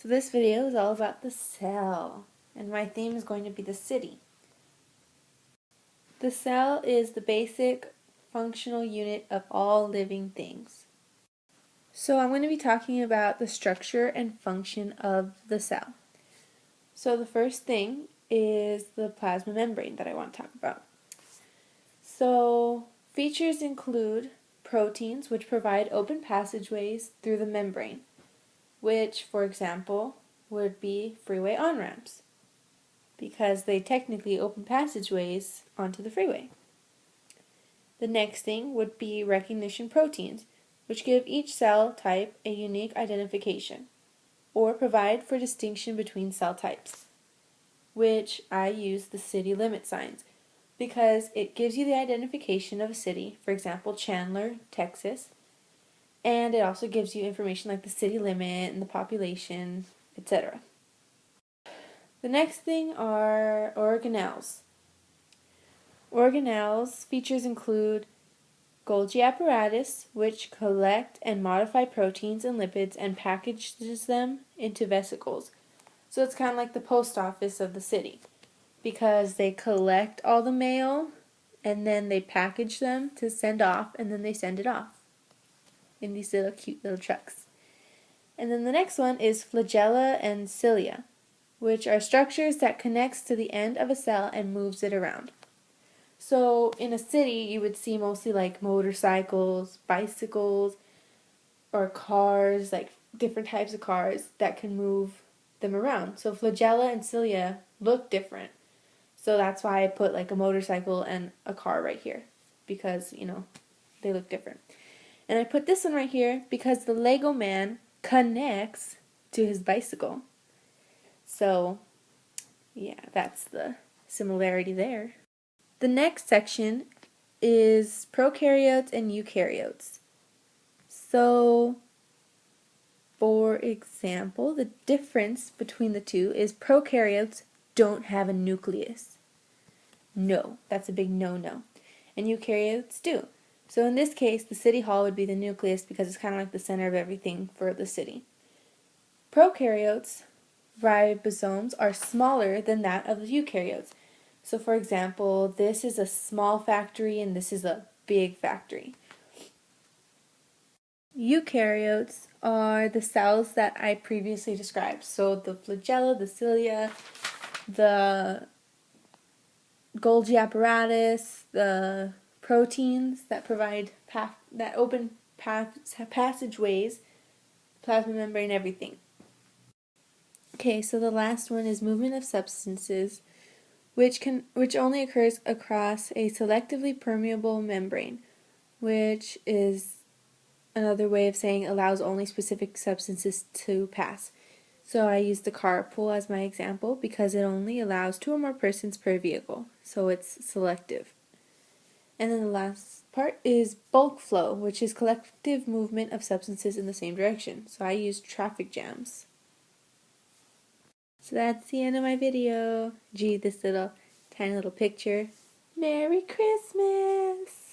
So this video is all about the cell, and my theme is going to be the city. The cell is the basic functional unit of all living things. So I'm going to be talking about the structure and function of the cell. So the first thing is the plasma membrane that I want to talk about. So features include proteins, which provide open passageways through the membrane, which, for example, would be freeway on-ramps, because they technically open passageways onto the freeway. The next thing would be recognition proteins, which give each cell type a unique identification, or provide for distinction between cell types, which I use the city limit signs, because it gives you the identification of a city, for example, Chandler, Texas, and it also gives you information like the city limit and the population, etc. The next thing are organelles. Organelles features include Golgi apparatus, which collect and modify proteins and lipids and packages them into vesicles. So it's kind of like the post office of the city, because they collect all the mail and then they package them to send off, and then they send it off in these little cute little trucks. And then the next one is flagella and cilia, which are structures that connects to the end of a cell and moves it around. So in a city, you would see mostly like motorcycles, bicycles, or cars, like different types of cars that can move them around. So flagella and cilia look different. So that's why I put like a motorcycle and a car right here, because, they look different. And I put this one right here because the Lego man connects to his bicycle. So, yeah, that's the similarity there. The next section is prokaryotes and eukaryotes. So, for example, the difference between the two is prokaryotes don't have a nucleus. No, that's a big no-no. And eukaryotes do. So in this case, the city hall would be the nucleus because it's kind of like the center of everything for the city. Prokaryotes, ribosomes, are smaller than that of the eukaryotes. So for example, this is a small factory and this is a big factory. Eukaryotes are the cells that I previously described. So the flagella, the cilia, the Golgi apparatus, the proteins that provide that open passageways, plasma membrane, everything. Okay, so the last one is movement of substances, which only occurs across a selectively permeable membrane, which is another way of saying allows only specific substances to pass. So I use the carpool as my example because it only allows 2 or more persons per vehicle, so it's selective. And then the last part is bulk flow, which is collective movement of substances in the same direction. So I use traffic jams. So that's the end of my video. Gee, this tiny little picture. Merry Christmas!